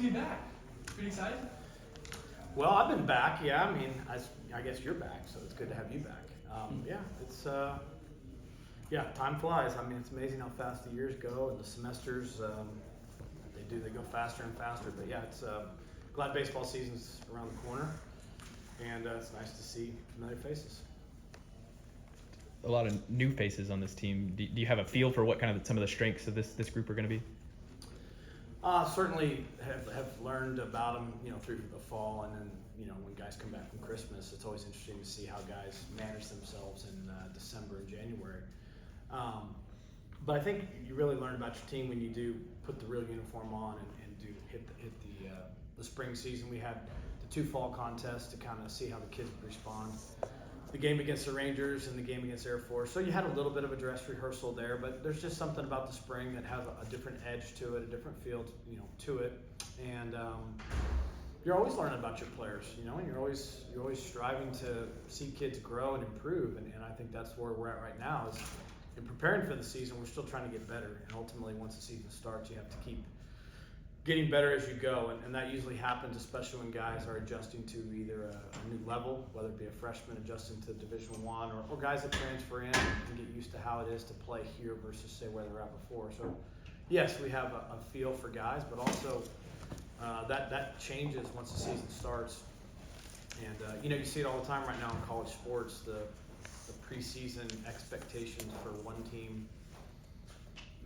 Be back. Pretty excited? Well, I've been back. Yeah, I mean, I guess you're back, so it's good to have you back. Yeah, it's time flies. I mean, it's amazing how fast the years go and the semesters. They go faster and faster. But yeah, it's glad baseball season's around the corner, and it's nice to see familiar faces. A lot of new faces on this team. Do you have a feel for what kind of some of the strengths of this group are going to be? Certainly have learned about them, through the fall, and then, when guys come back from Christmas, it's always interesting to see how guys manage themselves in December and January. But I think you really learn about your team when you do put the real uniform on and do hit the spring season. We had the 2 fall contests to kind of see how the kids would respond. The game against the Rangers and the game against Air Force. So you had a little bit of a dress rehearsal there, but there's just something about the spring that has a different edge to it, a different feel, to it. And you're always learning about your players, and you're always striving to see kids grow and improve. And I think that's where we're at right now is in preparing for the season. We're still trying to get better. And ultimately, once the season starts, you have to keep getting better as you go, and that usually happens, especially when guys are adjusting to either a new level, whether it be a freshman adjusting to Division I, or guys that transfer in and get used to how it is to play here versus say where they're at before. So yes, we have a feel for guys, but also that changes once the season starts. And you see it all the time right now in college sports, the preseason expectations for one team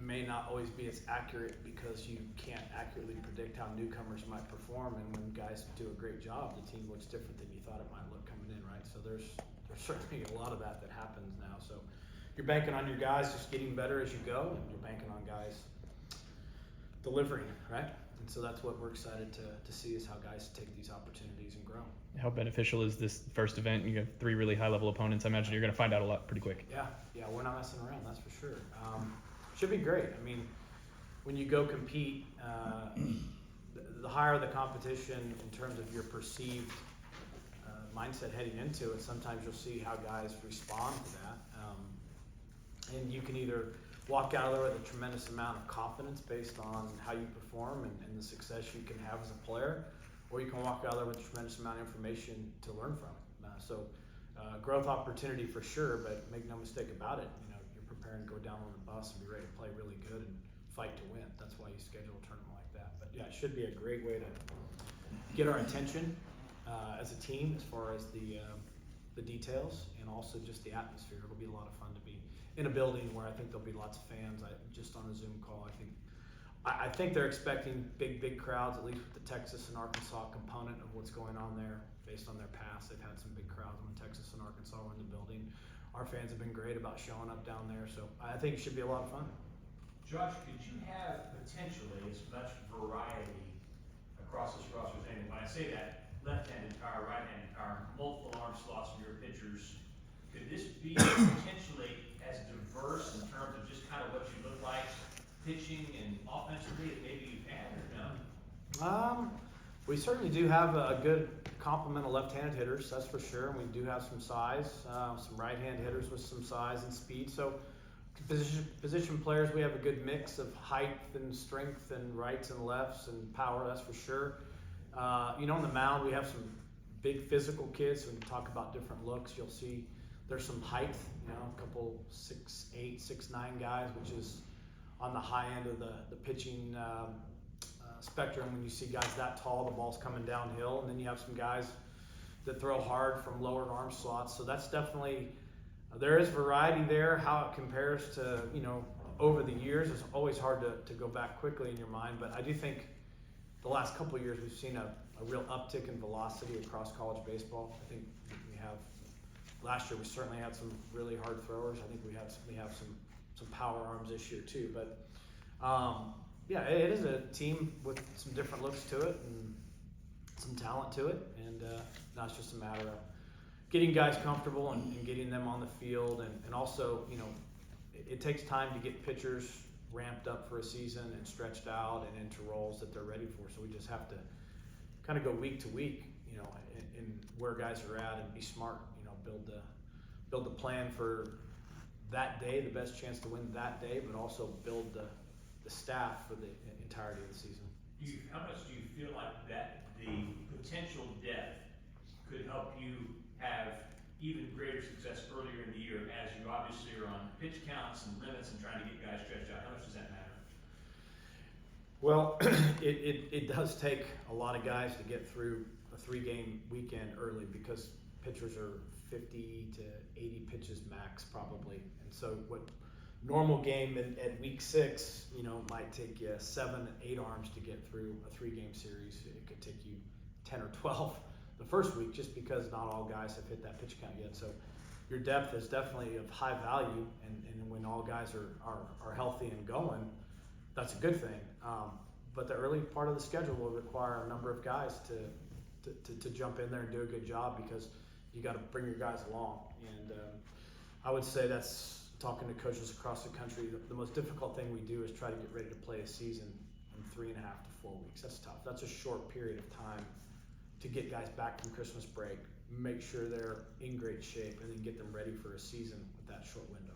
may not always be as accurate because you can't accurately predict how newcomers might perform, and when guys do a great job, the team looks different than you thought it might look coming in, right? So there's certainly a lot of that happens now. So you're banking on your guys just getting better as you go, and you're banking on guys delivering, right? And so that's what we're excited to see is how guys take these opportunities and grow. How beneficial is this first event? You have 3 really high-level opponents. I imagine you're going to find out a lot pretty quick. Yeah, we're not messing around, that's for sure. Should be great. I mean, when you go compete, the higher the competition in terms of your perceived mindset heading into it, sometimes you'll see how guys respond to that. And you can either walk out of there with a tremendous amount of confidence based on how you perform and the success you can have as a player, or you can walk out of there with a tremendous amount of information to learn from. So growth opportunity for sure, but make no mistake about it. You're preparing to go down on the bus and be ready to play really good and fight to win. That's why you schedule a tournament like that. But yeah, it should be a great way to get our attention as a team as far as the details and also just the atmosphere. It'll be a lot of fun to be in a building where I think there'll be lots of fans. Just on a Zoom call, I think they're expecting big crowds, at least with the Texas and Arkansas component of what's going on there. Based on their past, they've had some big crowds when Texas and Arkansas were in the building. Our fans have been great about showing up down there, so I think it should be a lot of fun. Josh, could you have potentially as much variety across this roster as anything? When I say that, left-handed power, right-handed power, multiple arm slots from your pitchers, could this be potentially as diverse in terms of just kind of what you look like pitching and offensively as maybe you've had or no? We certainly do have a good complement of left-handed hitters, that's for sure. And we do have some size, some right-hand hitters with some size and speed. So position players, we have a good mix of height and strength and rights and lefts and power, that's for sure. On the mound, we have some big physical kids. When you talk about different looks, you'll see there's some height, a couple 6'8", 6'9" guys, which is on the high end of the pitching spectrum. When you see guys that tall, the ball's coming downhill, and then you have some guys that throw hard from lower arm slots. So that's definitely, there is variety there. How it compares to, over the years is always hard to go back quickly in your mind, but I do think the last couple of years we've seen a real uptick in velocity across college baseball. I think we have, last year we certainly had some really hard throwers. I think we have some power arms this year too, but yeah, it is a team with some different looks to it and some talent to it, and now it's just a matter of getting guys comfortable and getting them on the field, and also, it takes time to get pitchers ramped up for a season and stretched out and into roles that they're ready for. So we just have to kind of go week to week, in where guys are at and be smart, build the plan for that day, the best chance to win that day, but also build the staff for the entirety of the season. How much do you feel like that the potential depth could help you have even greater success earlier in the year, as you obviously are on pitch counts and limits and trying to get guys stretched out? How much does that matter? Well, it does take a lot of guys to get through a 3-game weekend early, because pitchers are 50 to 80 pitches max probably. And so what normal game at week 6, might take you 7, 8 arms to get through a 3-game series. It could take you 10 or 12 the first week, just because not all guys have hit that pitch count yet. So your depth is definitely of high value, and when all guys are healthy and going, that's a good thing. But the early part of the schedule will require a number of guys to jump in there and do a good job, because you got to bring your guys along. And I would say that's, talking to coaches across the country, the most difficult thing we do is try to get ready to play a season in 3.5 to 4 weeks. That's tough. That's a short period of time to get guys back from Christmas break, make sure they're in great shape, and then get them ready for a season with that short window.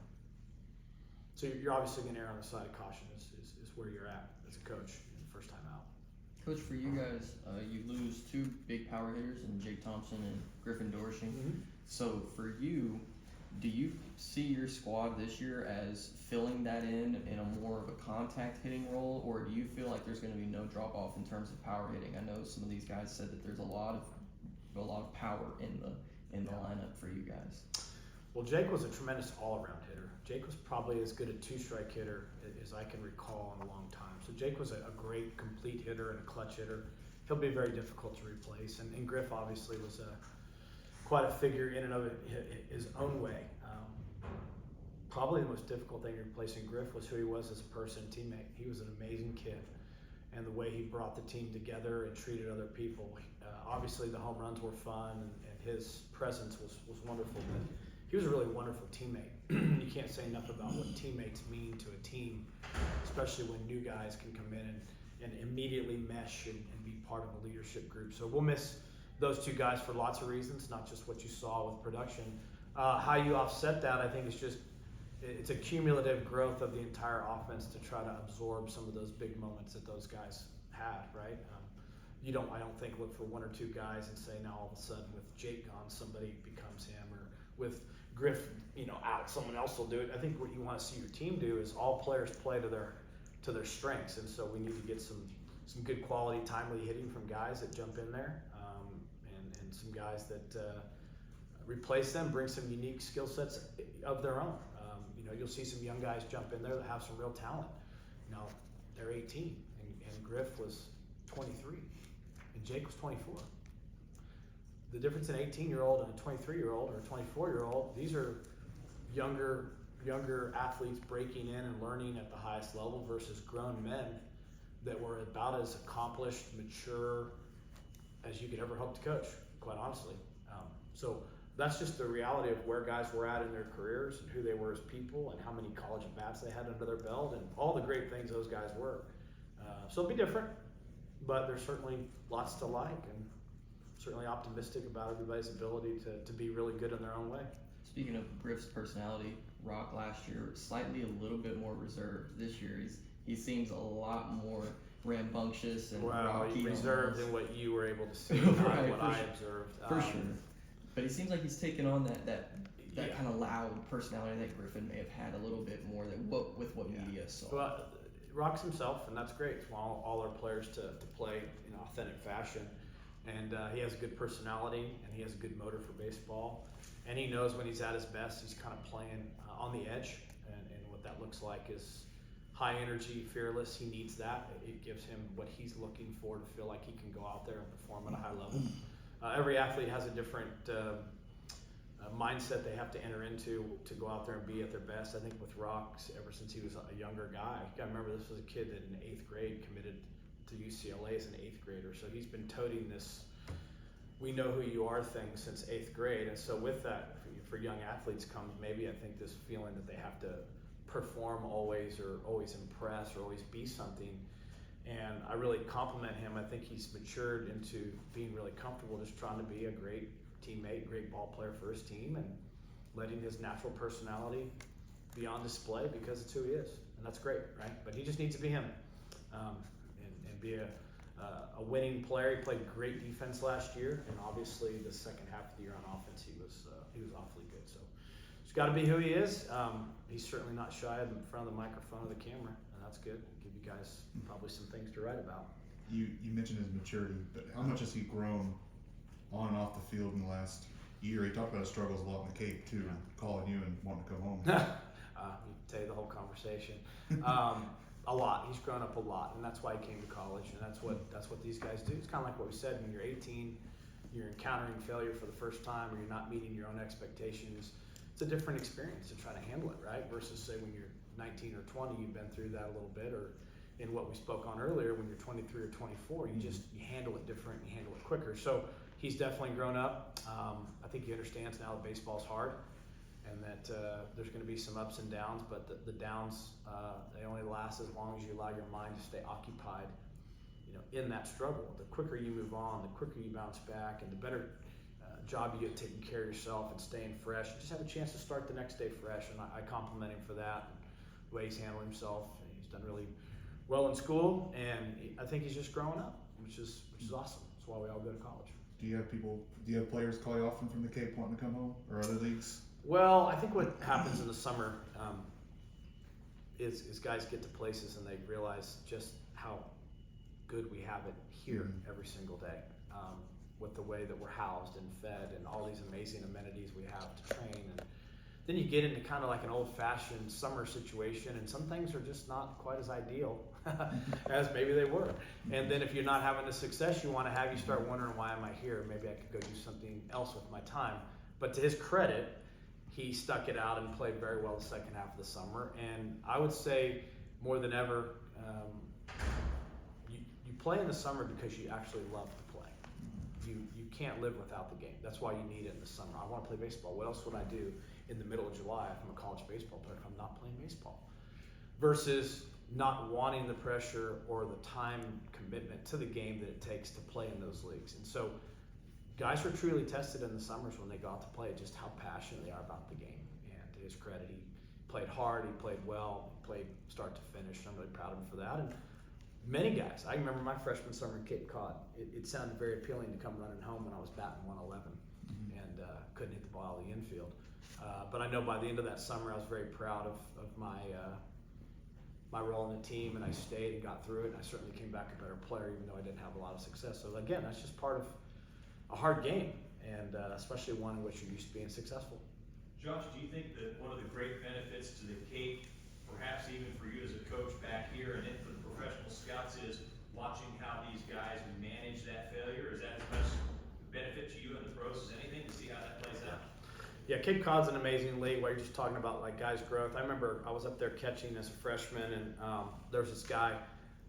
So you're obviously going to err on the side of caution is where you're at as a coach the first time out. Coach, for you guys, you lose 2 big power hitters in Jake Thompson and Griffin Dorsey. Mm-hmm. So for you, do you see your squad this year as filling that in a more of a contact hitting role, or do you feel like there's going to be no drop off in terms of power hitting? I know some of these guys said that there's a lot of power in the lineup for you guys. Well, Jake was a tremendous all-around hitter. Jake was probably as good a 2-strike hitter as I can recall in a long time. So Jake was a great complete hitter and a clutch hitter. He'll be very difficult to replace. And Griff obviously was quite a figure in and of his own way. Probably the most difficult thing replacing Griff was who he was as a person, teammate. He was an amazing kid, and the way he brought the team together and treated other people. Obviously the home runs were fun, and his presence was wonderful, but he was a really wonderful teammate. You can't say enough about what teammates mean to a team, especially when new guys can come in and immediately mesh and be part of a leadership group. So we'll miss those 2 guys for lots of reasons, not just what you saw with production. How you offset that, I think, is just it's a cumulative growth of the entire offense to try to absorb some of those big moments that those guys had, right? I don't think look for 1 or 2 guys and say now all of a sudden with Jake gone somebody becomes him, or with Griff out someone else will do it. I think what you want to see your team do is all players play to their strengths, and so we need to get some good quality timely hitting from guys that jump in there, and some guys that replace them, bring some unique skill sets of their own. You'll see some young guys jump in there that have some real talent. Now, they're 18, and Griff was 23, and Jake was 24. The difference in an 18-year-old and a 23-year-old or a 24-year-old, these are younger athletes breaking in and learning at the highest level versus grown men that were about as accomplished, mature as you could ever hope to coach, quite honestly. So that's just the reality of where guys were at in their careers and who they were as people and how many college at-bats they had under their belt and all the great things those guys were. So it'll be different, but there's certainly lots to like, and certainly optimistic about everybody's ability to be really good in their own way. Speaking of Griff's personality, Rock last year slightly a little bit more reserved. This year he seems a lot more rambunctious and rocky. Reserved than what you were able to see, right, not what I observed. For sure. But he seems like he's taken on that Yeah. kind of loud personality that Griffin may have had a little bit more than what media saw. Well, Rock's himself, and that's great. We want all our players to play in authentic fashion. And he has a good personality, and he has a good motor for baseball. And he knows when he's at his best, he's kind of playing on the edge. And what that looks like is high energy, fearless. He needs that. It gives him what he's looking for to feel like he can go out there and perform at a high level. Every athlete has a different mindset they have to enter into to go out there and be at their best. I think with Rock, ever since he was a younger guy, you gotta remember this was a kid that in 8th grade committed to UCLA as an 8th grader. So he's been toting this "we know who you are" thing since 8th grade. And so with that, for young athletes comes maybe I think this feeling that they have to perform always, or always impress, or always be something. And I really compliment him. I think he's matured into being really comfortable just trying to be a great teammate, great ball player for his team, and letting his natural personality be on display because it's who he is. And that's great, right? But he just needs to be him, and be a winning player. He played great defense last year, and obviously the second half of the year on offense, he was awfully good. So he's got to be who he is. He's certainly not shy in front of the microphone or the camera, and that's good. Give you guys probably some things to write about. You mentioned his maturity, but how much has he grown on and off the field in the last year? He talked about his struggles a lot in the Cape too, calling you and wanting to come home. You tell you the whole conversation. A lot. He's grown up a lot, and that's why he came to college, and that's what these guys do. It's kind of like what we said. When you're 18, you're encountering failure for the first time, or you're not meeting your own expectations. It's a different experience to try to handle it, right? Versus say when you're 19 or 20, you've been through that a little bit, or in what we spoke on earlier, when you're 23 or 24, you handle it different, you handle it quicker. So he's definitely grown up. I think he understands now that baseball's hard, and that there's going to be some ups and downs, but the downs, they only last as long as you allow your mind to stay occupied, in that struggle. The quicker you move on, the quicker you bounce back, and the better job you get taking care of yourself and staying fresh. You just have a chance to start the next day fresh, and I compliment him for that, the way he's handled himself. He's done really well in school, and I think he's just growing up, which is awesome. That's why we all go to college. Do you have players call you often from the Cape wanting to come home, or other leagues? Well, I think what happens in the summer is guys get to places and they realize just how good we have it here every single day, with the way that we're housed and fed and all these amazing amenities we have to train. And then you get into kind of like an old-fashioned summer situation, and some things are just not quite as ideal as maybe they were. And then if you're not having the success you want to have, you start wondering, why am I here? Maybe I could go do something else with my time. But to his credit, he stuck it out and played very well the second half of the summer. And I would say more than ever, you play in the summer because you actually love to play. You can't live without the game. That's why you need it in the summer. I want to play baseball. What else would I do in the middle of July if I'm a college baseball player if I'm not playing baseball? Versus not wanting the pressure or the time commitment to the game that it takes to play in those leagues. And so guys were truly tested in the summers when they got to play, just how passionate they are about the game. And to his credit, he played hard, he played well, he played start to finish. I'm really proud of him for that. And many guys, I remember my freshman summer in Cape Cod, it sounded very appealing to come running home when I was batting 111 and couldn't hit the ball out of the infield. But I know by the end of that summer, I was very proud of my role in the team, and I stayed and got through it. And I certainly came back a better player, even though I didn't have a lot of success. So again, that's just part of a hard game, and especially one in which you're used to being successful. Josh, do you think that one of the great benefits to the Cape, perhaps even for you as a coach back here and then for the professional scouts, is watching how these guys manage that failure? Is that as much benefit to you in the pros as anything, to see how that plays out? Yeah, Cape Cod's an amazing league where you're just talking about like guys' growth. I remember I was up there catching as a freshman, and there was this guy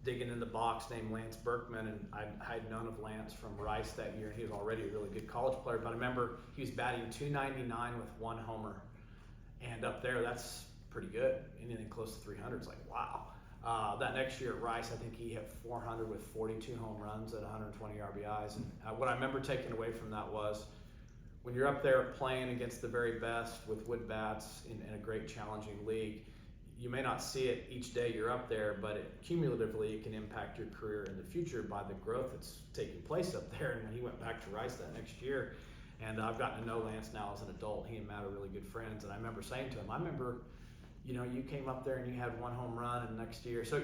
digging in the box named Lance Berkman, and I had known of Lance from Rice that year, and he was already a really good college player. But I remember he was batting .299 with 1 homer, and up there that's pretty good. Anything close to 300 is like wow. That next year at Rice, I think he hit 400 with 42 home runs at 120 RBIs. And what I remember taking away from that was, when you're up there playing against the very best with wood bats in a great challenging league, you may not see it each day you're up there, but cumulatively it can impact your career in the future by the growth that's taking place up there. And when he went back to Rice that next year, and I've gotten to know Lance now as an adult, he and Matt are really good friends. And I remember saying to him, you came up there and you had 1 home run, and next year. So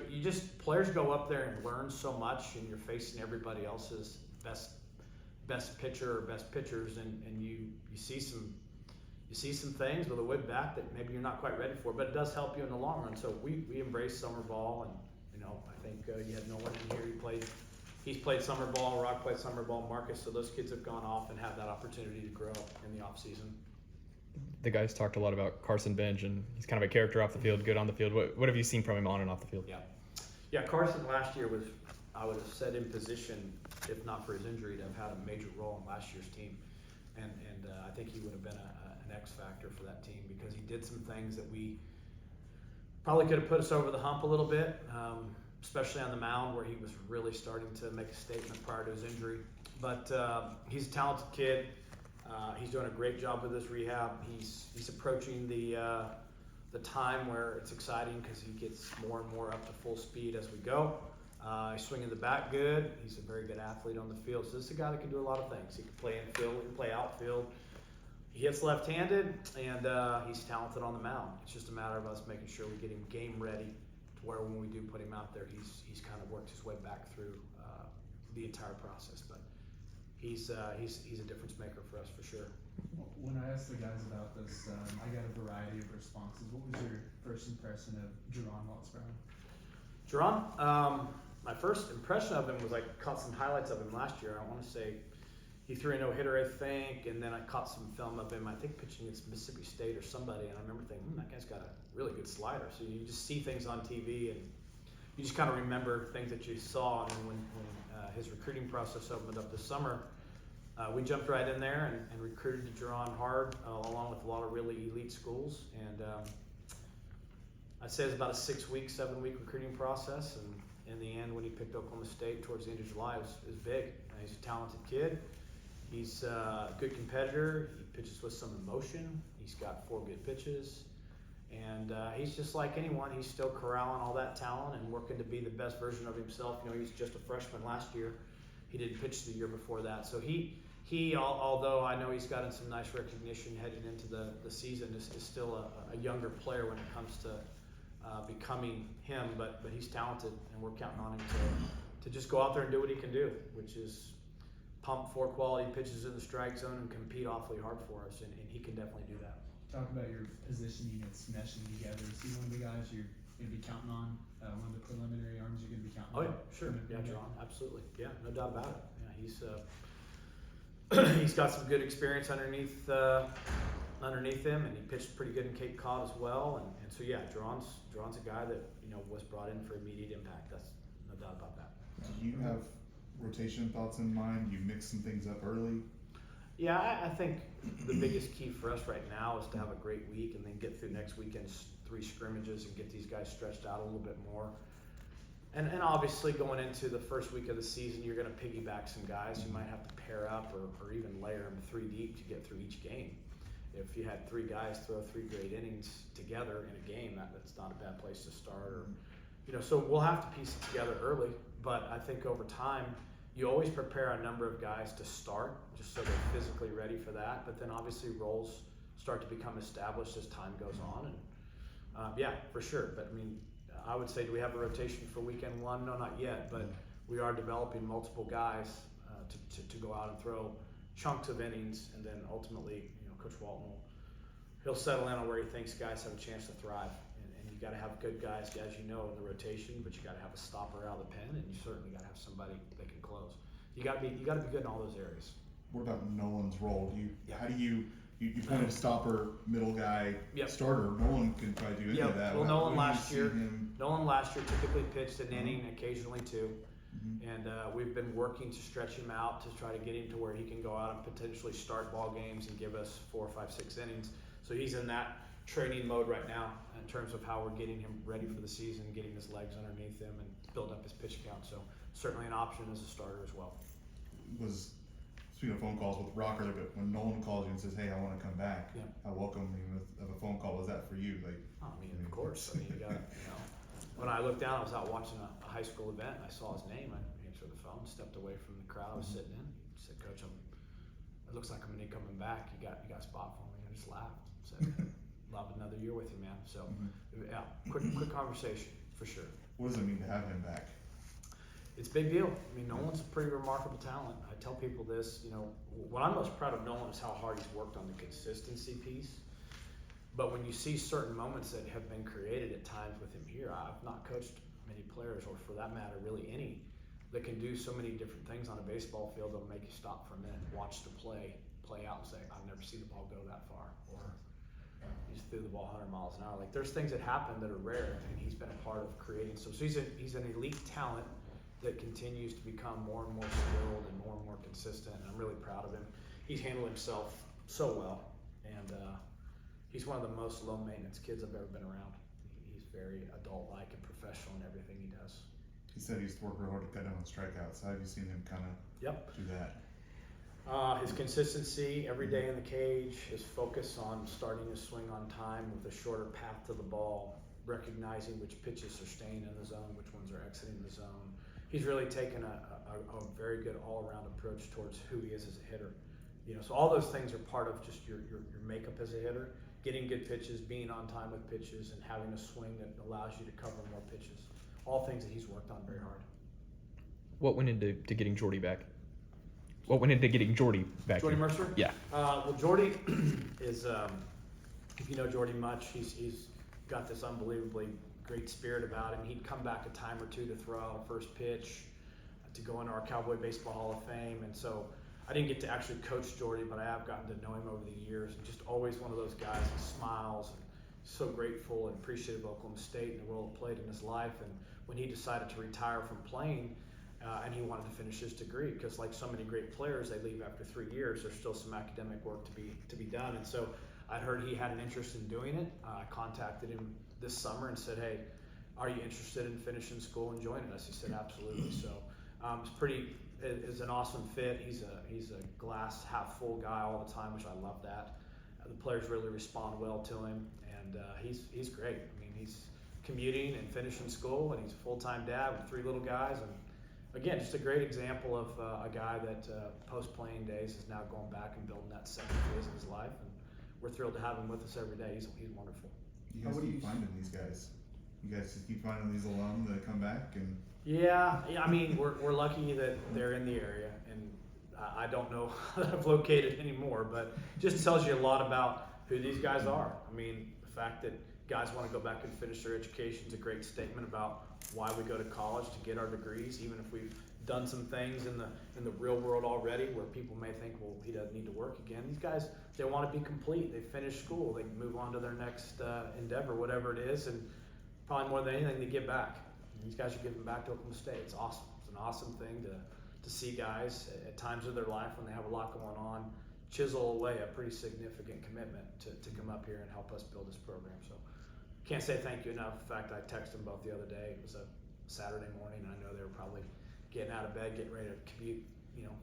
players go up there and learn so much, and you're facing everybody else's best pitcher or best pitchers, and you see some things with a wood bat that maybe you're not quite ready for, but it does help you in the long run. So we embrace summer ball, and I think you had no one in here he's played summer ball, Rock played summer ball, Marcus, so those kids have gone off and have that opportunity to grow in the off season. The guys talked a lot about Carson Bench, and he's kind of a character off the field, good on the field. What have you seen from him on and off the field? Yeah, Carson last year was, I would have said, in position, if not for his injury, to have had a major role in last year's team. And I think he would have been an X factor for that team, because he did some things that we probably could have put us over the hump a little bit, especially on the mound where he was really starting to make a statement prior to his injury. But he's a talented kid. He's doing a great job with his rehab. He's approaching the time where it's exciting, because he gets more and more up to full speed as we go. He's swinging the bat good. He's a very good athlete on the field. So this is a guy that can do a lot of things. He can play infield, he can play outfield. He hits left-handed, and he's talented on the mound. It's just a matter of us making sure we get him game ready to where when we do put him out there, he's kind of worked his way back through the entire process. But he's a difference maker for us for sure. When I asked the guys about this, I got a variety of responses. What was your first impression of Jerron Wallace Brown? Jerron, my first impression of him was I caught some highlights of him last year. I want to say he threw a no-hitter, I think, and then I caught some film of him, I think pitching against Mississippi State or somebody, and I remember thinking, that guy's got a really good slider. So you just see things on TV, and you just kind of remember things that you saw. And when his recruiting process opened up this summer, we jumped right in there and recruited Jerron hard, along with a lot of really elite schools. And I'd say it was about a 6-week, 7-week recruiting process. And in the end, when he picked Oklahoma State towards the end of July, it was big. He's a talented kid. He's a good competitor. He pitches with some emotion. He's got 4 good pitches. And he's just like anyone. He's still corralling all that talent and working to be the best version of himself. You know, he was just a freshman last year. He didn't pitch the year before that. So although I know he's gotten some nice recognition heading into the season, is still a younger player when it comes to becoming him. But he's talented, and we're counting on him to just go out there and do what he can do, which is pump 4 quality pitches in the strike zone and compete awfully hard for us, and he can definitely do that. Talk about your position units meshing together. Is he one of the guys you're going to be counting on? One of the preliminary arms you're going to be counting on? Oh yeah, sure. Yeah, Jerron, absolutely. Yeah, no doubt about it. Yeah, he's he's got some good experience underneath him, and he pitched pretty good in Cape Cod as well. And so yeah, Jerron's a guy that was brought in for immediate impact. That's no doubt about that. Do you have rotation thoughts in mind? You mix some things up early? Yeah, I think the biggest key for us right now is to have a great week and then get through next weekend's 3 scrimmages and get these guys stretched out a little bit more. And obviously going into the first week of the season, you're going to piggyback some guys. You might have to pair up or even layer them 3 deep to get through each game. If you had 3 guys throw 3 great innings together in a game, that's not a bad place to start. So we'll have to piece it together early, but I think over time, you always prepare a number of guys to start just so they're physically ready for that. But then obviously roles start to become established as time goes on. And yeah, for sure. But I mean, I would say, do we have a rotation for weekend 1? No, not yet. But we are developing multiple guys to go out and throw chunks of innings, and then ultimately, Coach Walton he'll settle in on where he thinks guys have a chance to thrive. And you got to have good guys, as you know, in the rotation, but you got to have a stopper out of the pen, and you certainly got to have somebody that can close. You got to be good in all those areas. What about Nolan's role? How do you pointed stopper, middle guy, starter? Nolan can probably do any of that. Well, Nolan last year typically pitched an inning, occasionally 2. And we've been working to stretch him out to try to get him to where he can go out and potentially start ball games and give us 4, 5, 6 innings. So he's in that training mode right now in terms of how we're getting him ready for the season, getting his legs underneath him, and building up his pitch count. So certainly an option as a starter as well. Speaking of phone calls with Rocker, but when Nolan calls you and says, "Hey, I want to come back," Yeah. how welcoming of a phone call was that for you? Of course. I mean, you got when I looked down, I was out watching a high school event, and I saw his name. I answered the phone, stepped away from the crowd I was sitting in. Said, "Coach, it looks like I'm gonna be coming back. You got a spot for me?" I just laughed. Said, "Love another year with you, man." So yeah, quick conversation for sure. What does it mean to have him back? It's a big deal. I mean, Nolan's a pretty remarkable talent. I tell people this, what I'm most proud of Nolan is how hard he's worked on the consistency piece. But when you see certain moments that have been created at times with him here, I've not coached many players, or for that matter, really any, that can do so many different things on a baseball field that'll make you stop for a minute, watch the play out and say, "I've never seen the ball go that far," or "He just threw the ball 100 miles an hour." Like, there's things that happen that are rare, and he's been a part of creating. So he's an elite talent that continues to become more and more skilled and more consistent, and I'm really proud of him. He's handled himself so well, and he's one of the most low maintenance kids I've ever been around. He's very adult-like and professional in everything he does. He said he's worked real hard to cut down on strikeouts. How have you seen him kind of do that? His consistency every day in the cage, his focus on starting his swing on time with a shorter path to the ball, recognizing which pitches are staying in the zone, which ones are exiting the zone, he's really taken a very good all-around approach towards who he is as a hitter. So all those things are part of just your makeup as a hitter. Getting good pitches, being on time with pitches, and having a swing that allows you to cover more pitches. All things that he's worked on very hard. What went into getting Jordy back? What went into getting Jordy back? Jordy here? Mercer? Yeah. Well, Jordy is, if you know Jordy much, he's got this unbelievably great spirit about him. He'd come back a time or two to throw out a first pitch, to go into our Cowboy Baseball Hall of Fame. And so I didn't get to actually coach Jordy, but I have gotten to know him over the years. And just always one of those guys that smiles and so grateful and appreciative of Oklahoma State and the role it played in his life. And when he decided to retire from playing, and he wanted to finish his degree, because like so many great players, they leave after 3 years. There's still some academic work to be done. And so I'd heard he had an interest in doing it. I contacted him this summer and said, hey, are you interested in finishing school and joining us? He said, absolutely. So it's an awesome fit. He's a glass half full guy all the time, which I love that. The players really respond well to him, and he's great. I mean, he's commuting and finishing school, and he's a full-time dad with 3 little guys. And again, just a great example of a guy that post-playing days is now going back and building that second phase of his life. And we're thrilled to have him with us every day. He's wonderful. You guys keep finding these guys. You guys just keep finding these alum that come back and. Yeah. I mean, we're lucky that they're in the area, and I don't know how I've located anymore, but just tells you a lot about who these guys are. I mean, the fact that guys want to go back and finish their education is a great statement about why we go to college, to get our degrees, even if we've done some things in the real world already where people may think, well, he doesn't need to work again. These guys, they want to be complete. They finish school. They can move on to their next endeavor, whatever it is, and probably more than anything, they give back. These guys are giving back to Oklahoma State. It's awesome. It's an awesome thing to see guys at times of their life when they have a lot going on chisel away a pretty significant commitment to come up here and help us build this program. So can't say thank you enough. In fact, I texted them both the other day. It was a Saturday morning, and I know they were probably getting out of bed, getting ready to commute,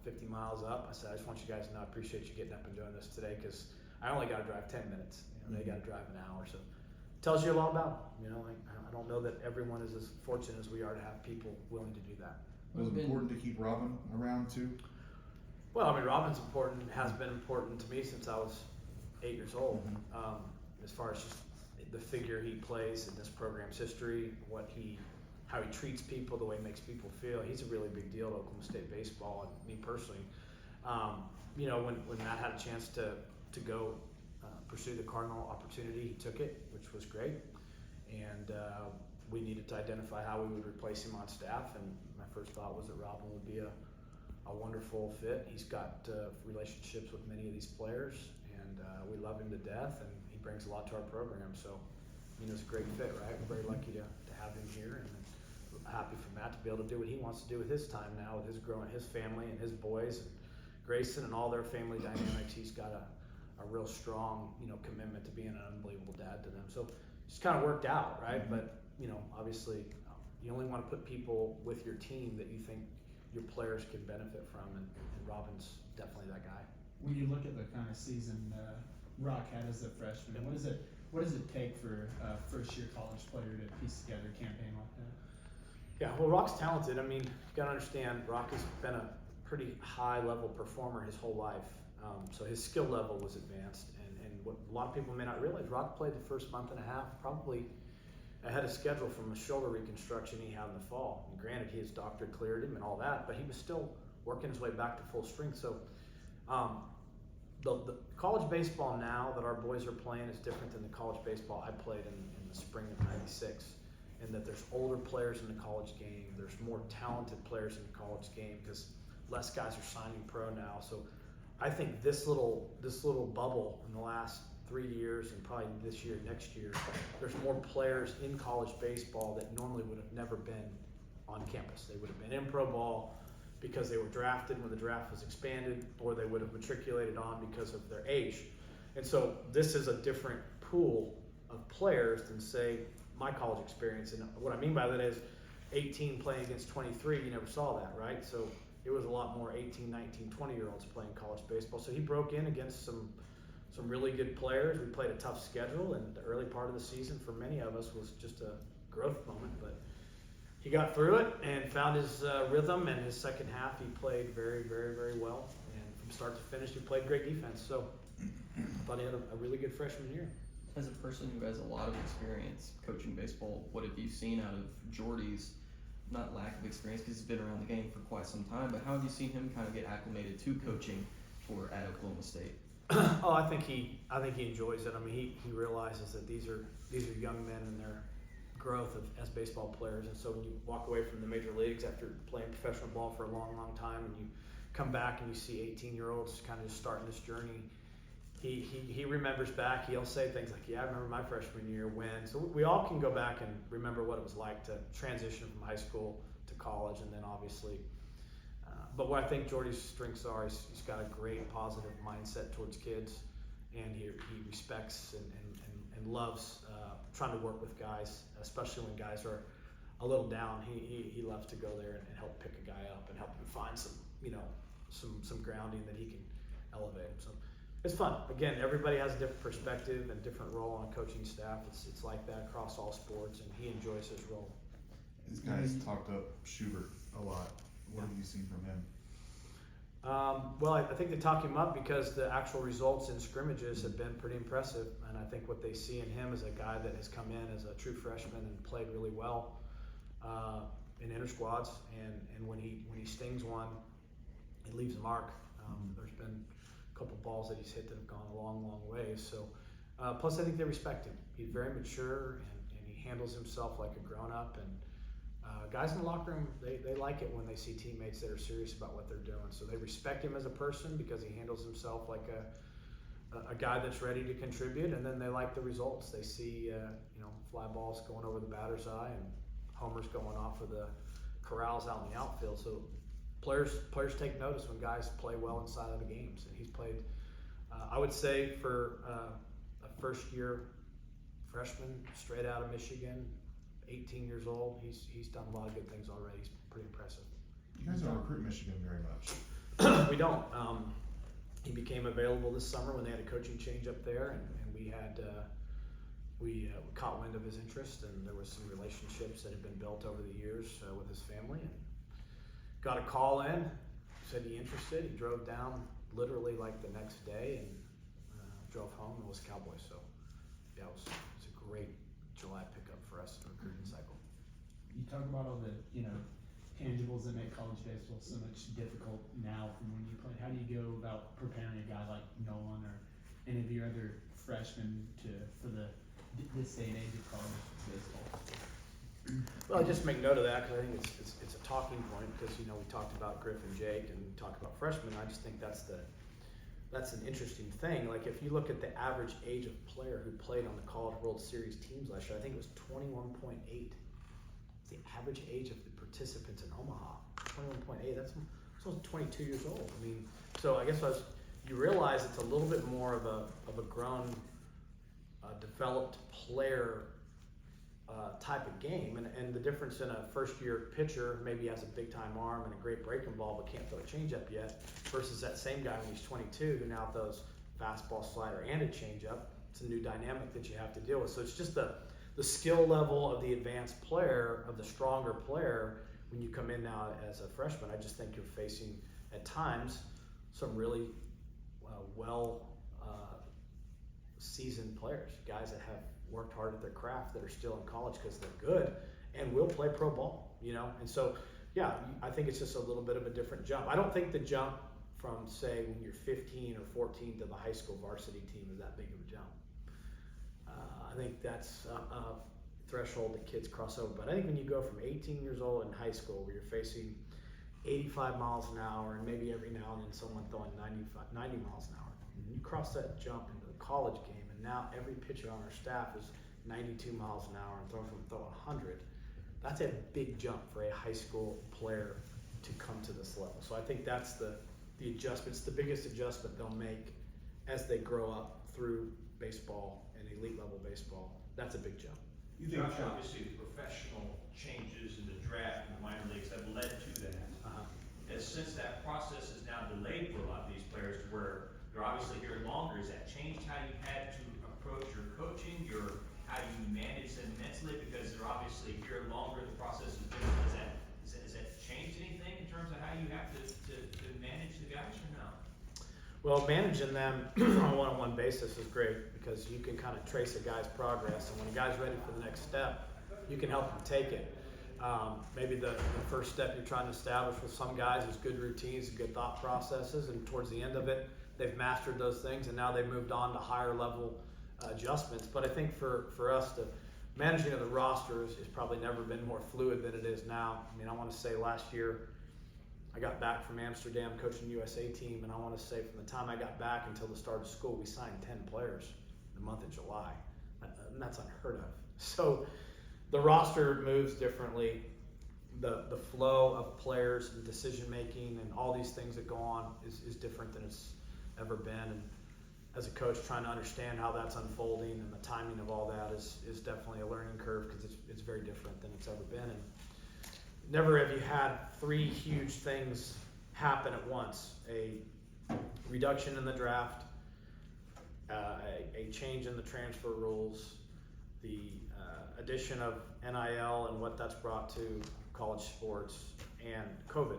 50 miles up. I said, I just want you guys to know I appreciate you getting up and doing this today, because I only got to drive 10 minutes. They got to drive an hour. So tells you a lot about them. I don't know that everyone is as fortunate as we are to have people willing to do that. Was it important to keep Robin around too? Well, I mean, Robin's important, has been important to me since I was 8 years old. As far as just the figure he plays in this program's history, how he treats people, the way he makes people feel, he's a really big deal to Oklahoma State baseball, and me personally. When Matt had a chance to go pursue the Cardinal opportunity, he took it, which was great. And we needed to identify how we would replace him on staff, and my first thought was that Robin would be a wonderful fit. He's got relationships with many of these players, and we love him to death, and he brings a lot to our program. So, it's a great fit, right? We're very lucky to have him here, and happy for Matt to be able to do what he wants to do with his time now, with his family and his boys, and Grayson and all their family dynamics. He's got a real strong, commitment to being an unbelievable dad to them. So just kind of worked out, right? But, obviously you only want to put people with your team that you think your players can benefit from, and Robin's definitely that guy. When you look at the kind of season Rock had as a freshman, what does it take for a first-year college player to piece together a campaign like that? Yeah, well, Rock's talented. I mean, you got to understand, Rock has been a pretty high-level performer his whole life. So his skill level was advanced, and what a lot of people may not realize, Rock played the first month and a half probably ahead of schedule from a shoulder reconstruction he had in the fall. And granted, his doctor cleared him and all that, but he was still working his way back to full strength. So the college baseball now that our boys are playing is different than the college baseball I played in the spring of '96. And that there's older players in the college game, there's more talented players in the college game because less guys are signing pro now. So I think this little bubble in the last 3 years, and probably this year, next year, there's more players in college baseball that normally would have never been on campus. They would have been in pro ball because they were drafted when the draft was expanded, or they would have matriculated on because of their age. And so this is a different pool of players than, say, my college experience. And what I mean by that is 18 playing against 23, you never saw that, right? So it was a lot more 18, 19, 20-year-olds playing college baseball. So he broke in against some really good players. We played a tough schedule, and the early part of the season for many of us was just a growth moment. But he got through it and found his rhythm. And his second half, he played very, very, very well. And from start to finish, he played great defense. So I thought he had a really good freshman year. As a person who has a lot of experience coaching baseball, what have you seen out of Jordy's, not lack of experience because he's been around the game for quite some time, but how have you seen him kind of get acclimated to coaching at Oklahoma State? Oh, I think he enjoys it. I mean, he realizes that these are young men in their growth as baseball players, and so when you walk away from the major leagues after playing professional ball for a long, long time, and you come back and you see 18-year-olds kind of just starting this journey, he remembers back. He'll say things like, "Yeah, I remember my freshman year when." So we all can go back and remember what it was like to transition from high school to college, and then obviously. But what I think Jordy's strengths are, he's got a great positive mindset towards kids, and he respects and loves trying to work with guys, especially when guys are a little down. He loves to go there and help pick a guy up and help him find some grounding that he can elevate him. So it's fun. Again, everybody has a different perspective and different role on a coaching staff. It's like that across all sports, and he enjoys his role. These guys talked up Schubert a lot. What have you seen from him? Well, I think they talk him up because the actual results in scrimmages have been pretty impressive, and I think what they see in him is a guy that has come in as a true freshman and played really well in inter squads, and when he stings one, it leaves a mark. There's been a couple balls that he's hit that have gone a long, long way. So, plus I think they respect him. He's very mature and he handles himself like a grown up. And guys in the locker room, they like it when they see teammates that are serious about what they're doing. So they respect him as a person because he handles himself like a guy that's ready to contribute. And then they like the results. They see fly balls going over the batter's eye and homers going off of the corrals out in the outfield. So players take notice when guys play well inside of the games. And he's played, I would say, for a first-year freshman straight out of Michigan, 18 years old, he's done a lot of good things already. He's pretty impressive. You guys don't recruit Michigan very much. We don't. He became available this summer when they had a coaching change up there, and we had we caught wind of his interest, and there was some relationships that had been built over the years with his family, and got a call in, said he interested. He drove down literally like the next day and drove home and was a Cowboy. So yeah, it was a great July pickup for us in the recruiting cycle. You talk about all the tangibles that make college baseball so much difficult now from when you played. How do you go about preparing a guy like Nolan or any of your other freshmen for this day and age of college baseball? Well, I just make note of that because I think it's a talking point because we talked about Griff and Jake and we talked about freshmen. I just think that's an interesting thing. Like if you look at the average age of player who played on the College World Series teams last year, I think it was 21.8. It's the average age of the participants in Omaha. 21.8. That's almost 22 years old. I mean, so I guess you realize it's a little bit more of a grown, developed player type of game, and the difference in a first-year pitcher maybe has a big-time arm and a great breaking ball but can't throw a changeup yet, versus that same guy when he's 22 who now throws fastball, slider, and a changeup. It's a new dynamic that you have to deal with. So it's just the skill level of the advanced player, of the stronger player, when you come in now as a freshman. I just think you're facing at times some really seasoned players, guys that have worked hard at their craft, that are still in college because they're good and will play pro ball, and so yeah, I think it's just a little bit of a different jump. I don't think the jump from, say, when you're 15 or 14 to the high school varsity team is that big of a jump. I think that's a threshold that kids cross over, but I think when you go from 18 years old in high school where you're facing 85 miles an hour and maybe every now and then someone throwing 90 miles an hour, and you cross that jump into the college game, and now every pitcher on our staff is 92 miles an hour and throwing 100. That's a big jump for a high school player to come to this level. So I think that's the adjustment. It's the biggest adjustment they'll make as they grow up through baseball and elite level baseball. That's a big jump. You think obviously the professional changes in the draft and the minor leagues have led to that. As since that process is now delayed for a lot of these players to where they're obviously here longer, has that changed how you had to approach your coaching, how you manage them mentally, because they're obviously here longer, the process is different. Has that changed anything in terms of how you have to manage the guys or no? Well, managing them on a one-on-one basis is great because you can kind of trace a guy's progress, and when a guy's ready for the next step, you can help him take it. Maybe the first step you're trying to establish with some guys is good routines and good thought processes, and towards the end of it, they've mastered those things, and now they've moved on to higher level adjustments. But I think for us, the managing of the rosters has probably never been more fluid than it is now. I mean, I want to say last year, I got back from Amsterdam coaching the USA team, and I want to say from the time I got back until the start of school, we signed 10 players in the month of July. And that's unheard of. So the roster moves differently. The flow of players and decision making and all these things that go on is different than it's ever been. And as a coach, trying to understand how that's unfolding and the timing of all that is definitely a learning curve because it's very different than it's ever been. And never have you had three huge things happen at once: a reduction in the draft, a change in the transfer rules, the addition of NIL and what that's brought to college sports, and COVID.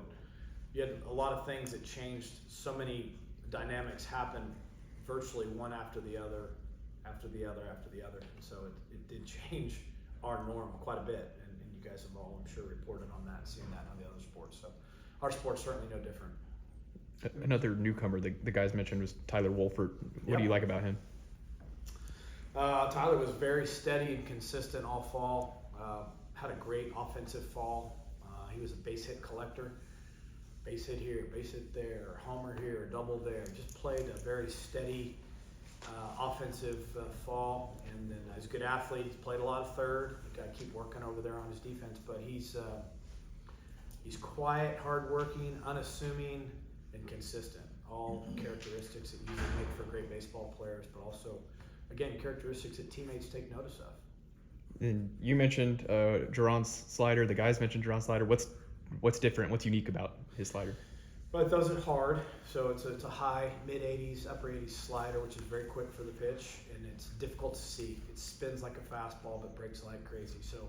You had a lot of things that changed. So many dynamics happen virtually one after the other, after the other, after the other. And so it did change our norm quite a bit. And you guys have all, I'm sure, reported on that and seen that on the other sports. So our sport's certainly no different. Another newcomer the guys mentioned was Tyler Wolford. What do you like about him? Tyler was very steady and consistent all fall. Had a great offensive fall. He was a base hit collector. Base hit here, base hit there, homer here, double there. Just played a very steady offensive fall. And then he's a good athlete. He's played a lot of third. You got to keep working over there on his defense. But he's quiet, hardworking, unassuming, and consistent. All characteristics that you would make for great baseball players, but also, again, characteristics that teammates take notice of. And you mentioned Jerron's slider. The guys mentioned Jerron's slider. What's different? What's unique about his slider? But it throws it hard, so it's a high, mid-80s, upper 80s slider, which is very quick for the pitch, and it's difficult to see. It spins like a fastball, but breaks like crazy. So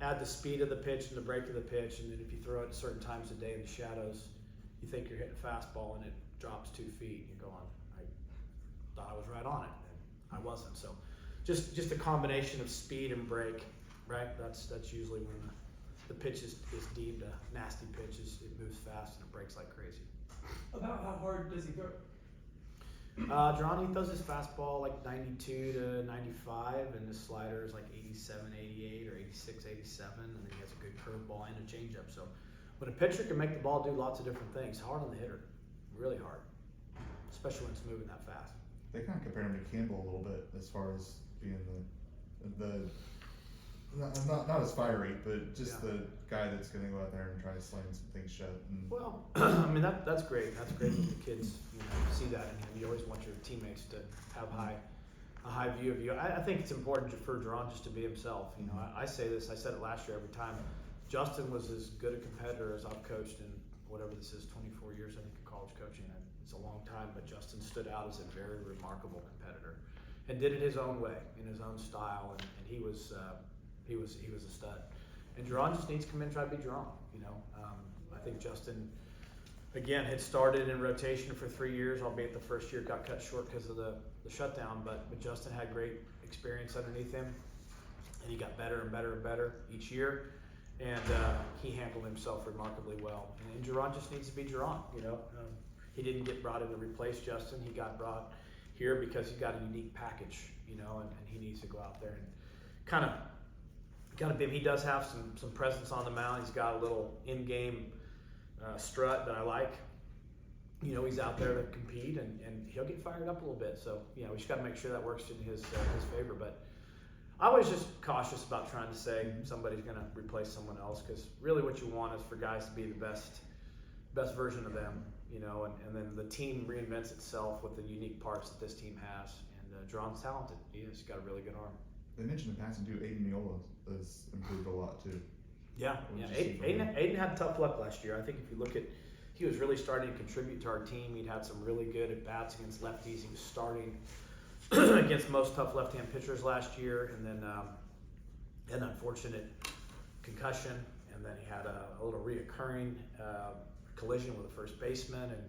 add the speed of the pitch and the break of the pitch, and then if you throw it at certain times of day in the shadows, you think you're hitting a fastball, and it drops 2 feet. You go on, I thought I was right on it, and I wasn't. So just a combination of speed and break, right? That's usually when the pitch is deemed a nasty pitch. It moves fast and it breaks like crazy. About how hard does he throw? Johnny throws his fastball like 92 to 95, and his slider is like 87, 88, or 86, 87, and then he has a good curveball and a changeup. So when a pitcher can make the ball do lots of different things, hard on the hitter, really hard, especially when it's moving that fast. They kind of compare him to Campbell a little bit as far as being the not as fiery, but just the guy that's going to go out there and try to slam some things shut. And well, I mean that's great. That's great that the kids see that in him. You always want your teammates to have a high view of you. I think it's important for Jerron just to be himself. You know, I say this. I said it last year every time. Justin was as good a competitor as I've coached in whatever this is, 24 years I think of college coaching. It's a long time, but Justin stood out as a very remarkable competitor and did it his own way, in his own style, and he was a stud. And Jerron just needs to come in and try to be Jerron. You know, I think Justin, again, had started in rotation for 3 years, albeit the first year got cut short because of the shutdown. But Justin had great experience underneath him, and he got better and better and better each year. And he handled himself remarkably well. And Jerron just needs to be Jerron. You know, he didn't get brought in to replace Justin. He got brought here because he got a unique package. You know, and he needs to go out there and kind of. He does have some presence on the mound. He's got a little in-game strut that I like. You know, he's out there to compete, and he'll get fired up a little bit. So, you know, we just got to make sure that works in his favor. But I was just cautious about trying to say somebody's going to replace someone else, because really what you want is for guys to be the best version of them. You know, and then the team reinvents itself with the unique parts that this team has. And Jerron's talented. He's got a really good arm. they mentioned in passing too, Aiden Miola has improved a lot too. Yeah. Aiden had tough luck last year. I think if you look at, he was really starting to contribute to our team. He'd had some really good at bats against lefties. He was starting against most tough left-hand pitchers last year, and then an unfortunate concussion, and then he had a little reoccurring collision with a first baseman, and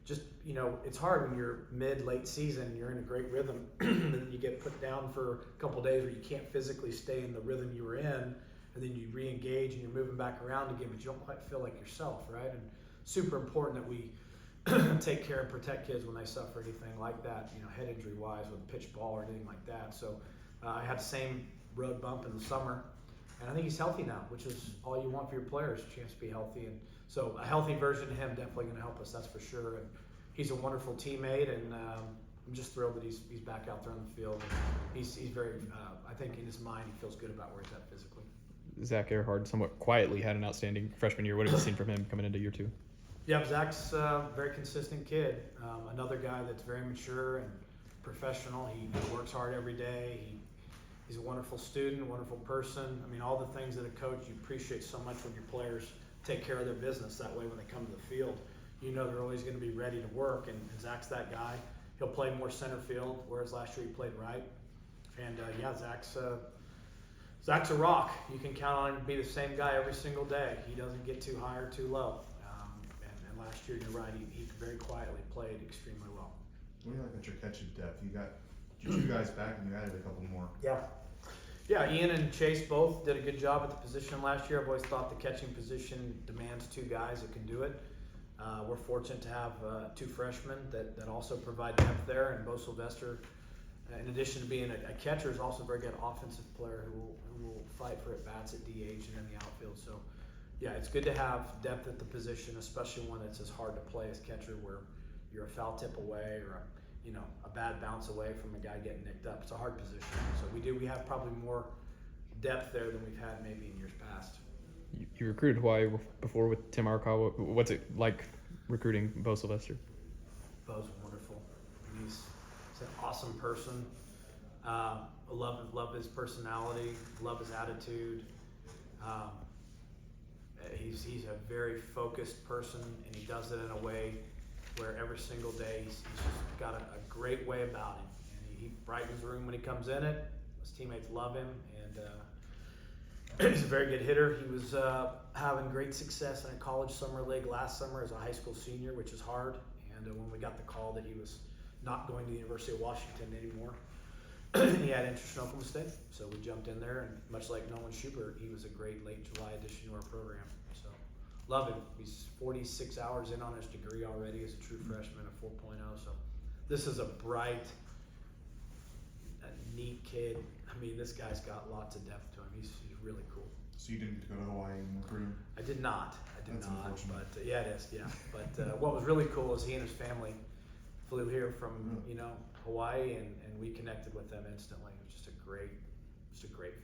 just, you know, it's hard when you're late season, you're in a great rhythm, and then you get put down for a couple days where you can't physically stay in the rhythm you were in, and then you re-engage and you're moving back around again, but you don't quite feel like yourself, right? And super important that we take care and protect kids when they suffer anything like that, you know, head injury wise with a pitch ball or anything like that. So I had the same road bump in the summer, and I think he's healthy now, which is all you want for your players, a chance to be healthy. And so a healthy version of him definitely going to help us, that's for sure. And he's a wonderful teammate, and I'm just thrilled that he's back out there on the field. And he's very, I think in his mind, he feels good about where he's at physically. Zach Earhart somewhat quietly had an outstanding freshman year. What have you seen from him coming into year 2? Yeah, Zach's a very consistent kid. Another guy that's very mature and professional. He works hard every day. He's a wonderful student, wonderful person. I mean, all the things that a coach you appreciate so much when your players take care of their business. That way when they come to the field, you know they're always going to be ready to work. And Zach's that guy. He'll play more center field, whereas last year he played right. And yeah, Zach's a rock. You can count on him to be the same guy every single day. He doesn't get too high or too low. And last year, you're right, he very quietly played extremely well. What do you like at your catching depth? You got your 2 guys back and you added a couple more. Yeah, Ian and Chase both did a good job at the position last year. I've always thought the catching position demands 2 guys that can do it. We're fortunate to have 2 freshmen that also provide depth there, and Bo Sylvester, in addition to being a catcher, is also a very good offensive player who will fight for at-bats at DH and in the outfield. So, yeah, it's good to have depth at the position, especially one that's as hard to play as catcher, where you're a foul tip away or a bad bounce away from a guy getting nicked up. It's a hard position. So we have probably more depth there than we've had maybe in years past. You recruited Hawaii before with Tim Arkawa. What's it like recruiting Bo Sylvester? Bo's wonderful. He's an awesome person. I love his personality, love his attitude. He's a very focused person, and he does it in a way where every single day he's just got a great way about him. And he brightens the room when he comes in it. His teammates love him, and he's a very good hitter. He was having great success in a college summer league last summer as a high school senior, which is hard. And when we got the call that he was not going to the University of Washington anymore, he had interest in Oklahoma State. So we jumped in there, and much like Nolan Schubert, he was a great late July addition to our program. So love him. He's 46 hours in on his degree already as a true freshman, a 4.0. So this is a bright, neat kid. I mean, this guy's got lots of depth to him. He's really cool. So you didn't get to go to Hawaii and recruit him? I did not. That's unfortunate. But yeah, it is. Yeah. But what was really cool is he and his family flew here from Hawaii, and we connected with them instantly. It was just a great